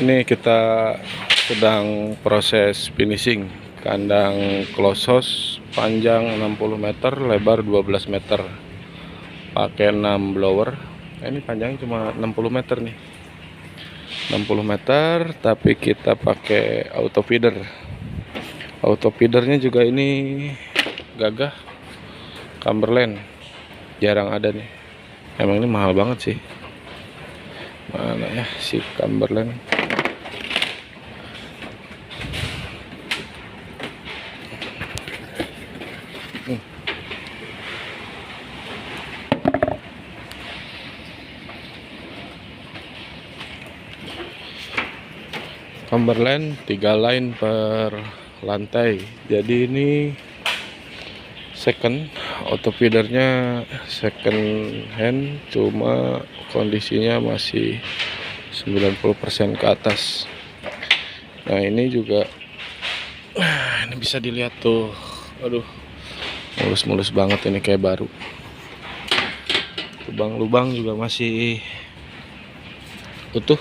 Ini kita sedang proses finishing kandang klosos panjang 60 meter, lebar 12 meter. Pakai 6 blower. Ini panjangnya cuma 60 meter nih. 60 meter tapi kita pakai auto feeder. Auto feedernya juga ini gagah Cumberland. Jarang ada nih. Emang ini mahal banget sih. Mana ya si Cumberland? Cumberland 3 line per lantai. Jadi ini second, auto feedernya second hand, cuma kondisinya masih 90% ke atas. Nah ini juga ini bisa dilihat tuh, aduh mulus-mulus banget, ini kayak baru. Lubang-lubang juga masih utuh.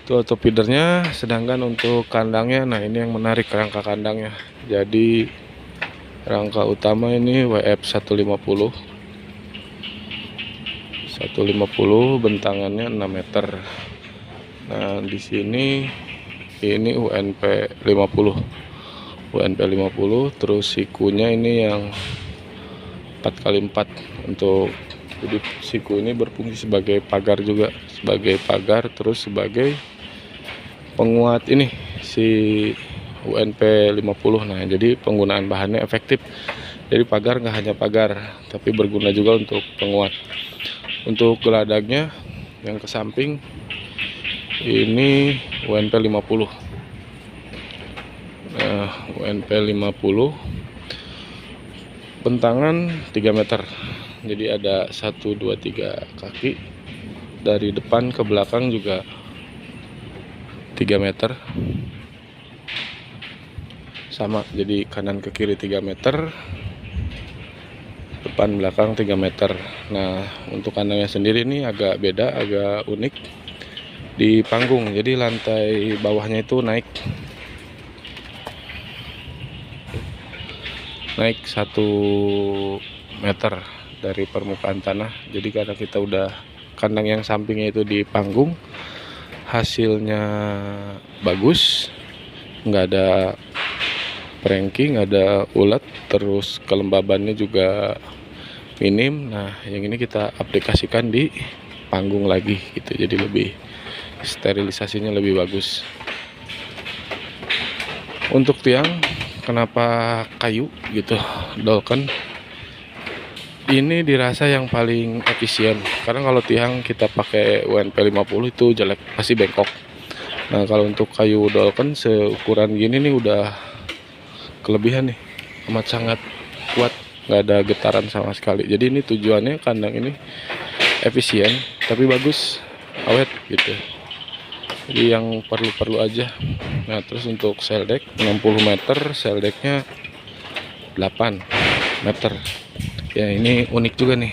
Itu auto feedernya. Sedangkan untuk kandangnya, nah ini yang menarik, rangka kandangnya. Jadi rangka utama ini WF 150, bentangannya 6 meter. Nah di sini ini UNP 50, terus sikunya ini yang 4x4 untuk, jadi siku ini berfungsi sebagai pagar juga, terus sebagai penguat ini si UNP 50. Nah jadi penggunaan bahannya efektif. Jadi pagar nggak hanya pagar, tapi berguna juga untuk penguat. Untuk geladangnya yang ke samping ini UNP 50. Nah UNP 50, bentangan 3 meter. Jadi ada 1, 2, 3 kaki. Dari depan ke belakang juga 3 meter. Sama, jadi kanan ke kiri 3 meter, depan belakang 3 meter. Nah untuk kandangnya sendiri ini agak beda, agak unik di panggung. Jadi lantai bawahnya itu naik 1 meter dari permukaan tanah. Jadi karena kita udah kandang yang sampingnya itu di panggung, hasilnya bagus, nggak ada pranking, nggak ada ulat, terus kelembabannya juga minim. Nah yang ini kita aplikasikan di panggung lagi gitu, jadi lebih sterilisasinya lebih bagus. Untuk tiang, kenapa kayu gitu, Dolken ini dirasa yang paling efisien, karena kalau tiang kita pakai UNP 50 itu jelek, pasti bengkok. Nah kalau untuk kayu Dolken seukuran gini nih udah kelebihan nih, amat sangat kuat, nggak ada getaran sama sekali. Jadi ini tujuannya kandang ini efisien tapi bagus, awet gitu. Jadi yang perlu aja. Nah terus untuk seldek 60 meter, seldeknya 8 meter. Ya ini unik juga nih,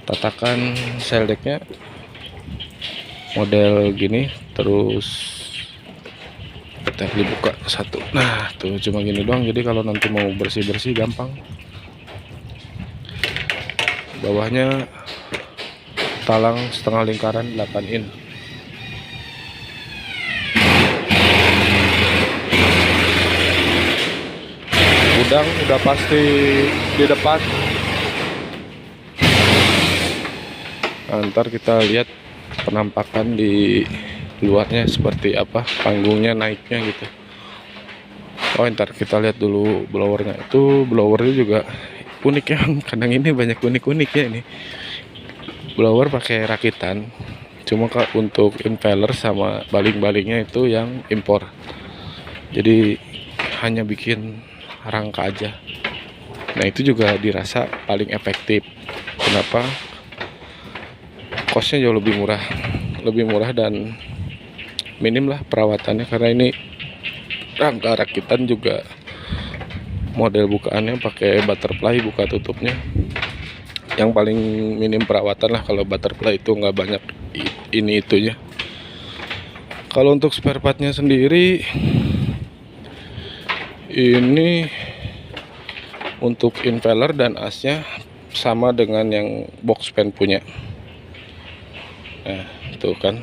tatakan seldeknya model gini, terus kita dibuka satu. Nah tuh cuma gini doang, jadi kalau nanti mau bersih-bersih gampang. Bawahnya talang setengah lingkaran 8 in. Gudang udah pasti di depan. Nah, ntar kita lihat penampakan di luarnya seperti apa, panggungnya naiknya gitu. Oh ntar kita lihat dulu blowernya. Itu blowernya juga unik ya, kandang ini banyak unik-uniknya ini. Blower pakai rakitan, cuma untuk impeller sama baling-balingnya itu yang impor. Jadi hanya bikin rangka aja. Nah itu juga dirasa paling efektif. Kenapa? Kosnya jauh lebih murah dan minim lah perawatannya, karena ini rangka rakitan juga model bukaannya pakai butterfly buka tutupnya. Yang paling minim perawatan lah, kalau butterfly itu nggak banyak ini itunya. Kalau untuk spare partnya sendiri, ini untuk impeller dan asnya sama dengan yang box fan punya. Nah, itu kan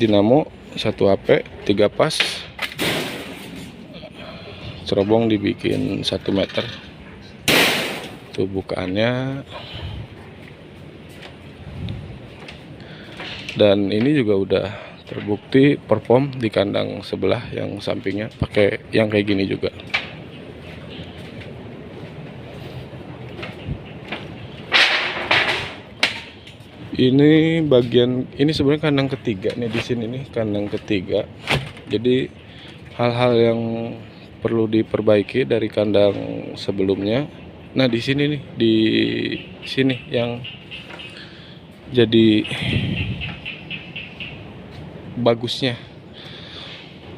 dinamo 1 HP 3 pas, cerobong dibikin 1 meter. Itu bukaannya. Dan ini juga udah terbukti perform di kandang sebelah yang sampingnya pakai yang kayak gini juga. Ini bagian ini sebenarnya kandang ketiga nih, di sini nih kandang ketiga. Jadi hal-hal yang perlu diperbaiki dari kandang sebelumnya. Nah, di sini nih, di sini yang jadi bagusnya.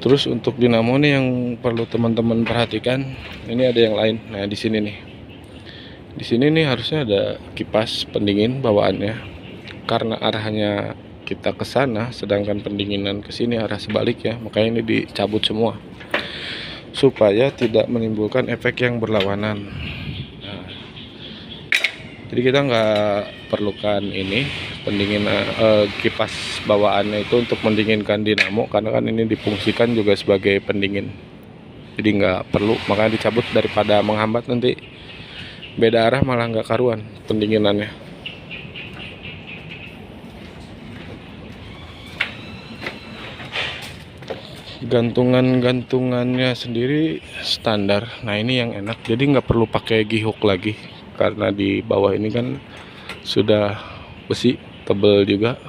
Terus untuk dinamo nih yang perlu teman-teman perhatikan, ini ada yang lain. Nah, di sini nih. Di sini nih harusnya ada kipas pendingin bawaannya. Karena arahnya kita ke sana sedangkan pendinginan ke sini arah sebalik ya, makanya ini dicabut semua. Supaya tidak menimbulkan efek yang berlawanan. Nah, jadi kita nggak perlukan ini pendinginan kipas bawaannya itu untuk mendinginkan dinamo, karena kan ini difungsikan juga sebagai pendingin. Jadi nggak perlu, makanya dicabut daripada menghambat nanti beda arah malah nggak karuan pendinginannya. Gantungannya sendiri standar. Nah, ini yang enak, jadi nggak perlu pakai gihuk lagi karena di bawah ini kan sudah besi tebel juga.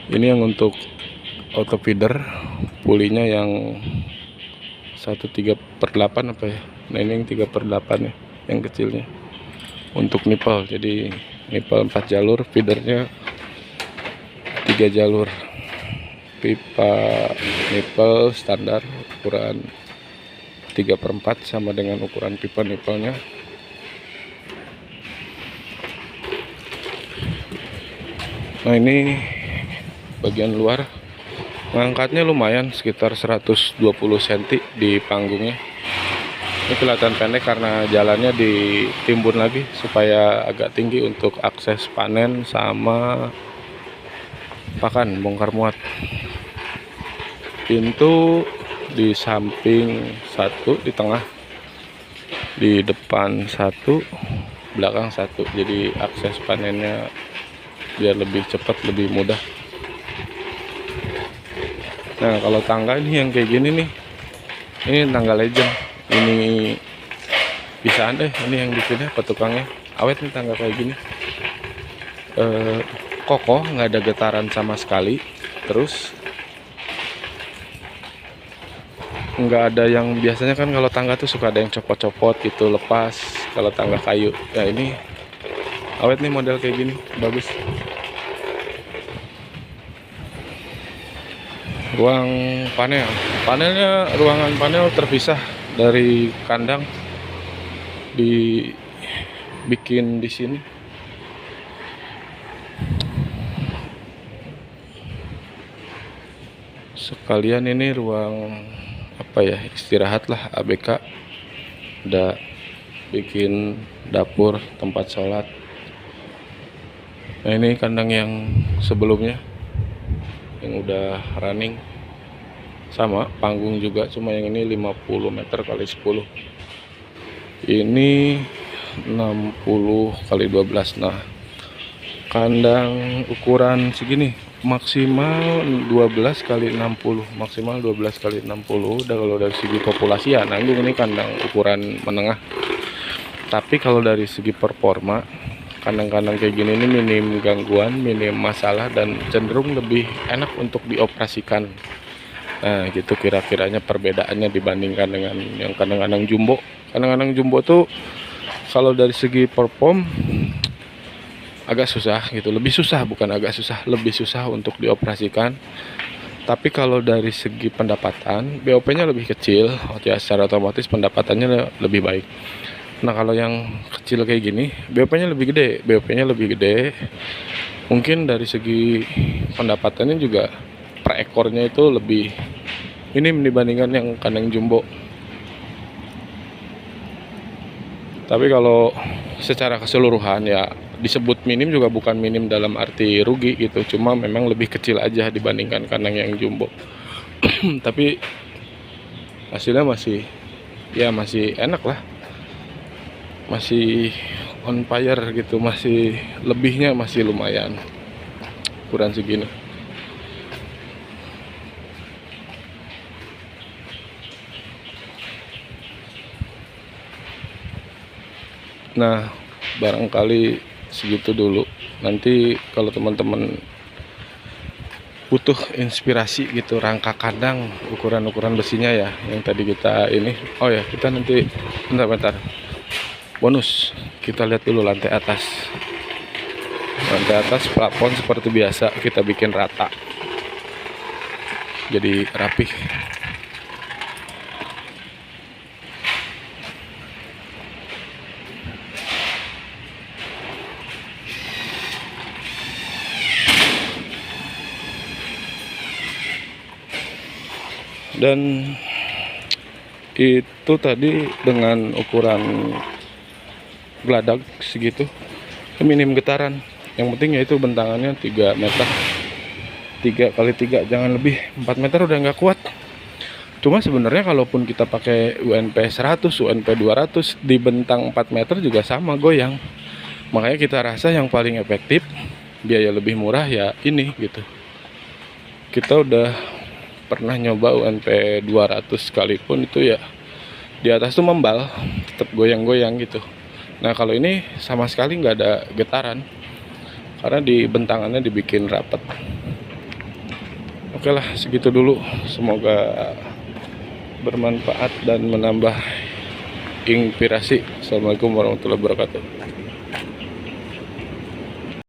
Ini yang untuk auto feeder, pulinya yang 1/3/8 apa ya. Nah, ini yang 3/8 ya, yang kecilnya untuk nipple. Jadi nipple 4 jalur, feedernya 3 jalur. Pipa nipple standar ukuran 3/4 sama dengan ukuran pipa nipplenya. Nah, ini bagian luar, ngangkatnya lumayan sekitar 120 cm di panggungnya. Ini kelihatan pendek karena jalannya ditimbun lagi supaya agak tinggi untuk akses panen sama pakan bongkar muat. Pintu di samping 1, di tengah, di depan 1, belakang 1. Jadi akses panennya biar lebih cepat, lebih mudah. Nah, kalau tangga ini yang kayak gini nih, ini tangga legend. Ini bisaan deh, ini yang bikinnya petukangnya awet nih, tangga kayak gini. Kokoh, nggak ada getaran sama sekali. Terus nggak ada yang biasanya kan kalau tangga tuh suka ada yang copot-copot gitu, lepas kalau tangga kayu. Ya, ini awet nih model kayak gini, bagus. Ruang panelnya ruangan panel terpisah dari kandang, dibikin di sini. Sekalian ini ruang apa ya, istirahat lah, ABK. Ada bikin dapur, tempat sholat. Nah, ini kandang yang sebelumnya yang udah running, sama panggung juga, cuma yang ini 50 meter kali 10, ini 60 kali 12. Nah, kandang ukuran segini maksimal 12 kali 60, maksimal 12 kali 60. Udah kalau dari segi populasi ya nanggung, ini kandang ukuran menengah. Tapi kalau dari segi performa, kandang-kandang kayak gini ini minim gangguan, minim masalah, dan cenderung lebih enak untuk dioperasikan. Nah, gitu kira-kiranya perbedaannya dibandingkan dengan yang kandang-kandang jumbo. Kandang-kandang jumbo tuh kalau dari segi perform agak susah gitu, lebih susah, bukan agak susah, lebih susah untuk dioperasikan. Tapi kalau dari segi pendapatan, BOP-nya lebih kecil, ya secara otomatis pendapatannya lebih baik. Nah kalau yang kecil kayak gini BOP-nya lebih gede, mungkin dari segi pendapatannya juga per ekornya itu lebih minim dibandingkan yang kandang jumbo. Tapi kalau secara keseluruhan ya disebut minim juga bukan minim dalam arti rugi gitu, cuma memang lebih kecil aja dibandingkan kandang yang jumbo. Tapi hasilnya masih enak lah, masih on fire gitu, masih lebihnya masih lumayan ukuran segini. Nah barangkali segitu dulu. Nanti kalau teman-teman butuh inspirasi gitu rangka kandang ukuran-ukuran besinya ya yang tadi kita ini, oh ya kita nanti bentar bonus, kita lihat dulu lantai atas plafon seperti biasa kita bikin rata jadi rapih. Dan itu tadi dengan ukuran geladak segitu minim getaran, yang penting yaitu bentangannya 3 meter, 3 kali 3 jangan lebih, 4 meter udah nggak kuat. Cuma sebenarnya kalaupun kita pakai UNP 100 UNP 200 di bentang 4 meter juga sama goyang. Makanya kita rasa yang paling efektif, biaya lebih murah ya ini gitu. Kita udah pernah nyoba UNP 200 sekalipun itu ya di atas tuh membal, tetap goyang-goyang gitu. Nah kalau ini sama sekali nggak ada getaran karena di bentangannya dibikin rapat. Oke lah segitu dulu, semoga bermanfaat dan menambah inspirasi. Assalamualaikum warahmatullahi wabarakatuh.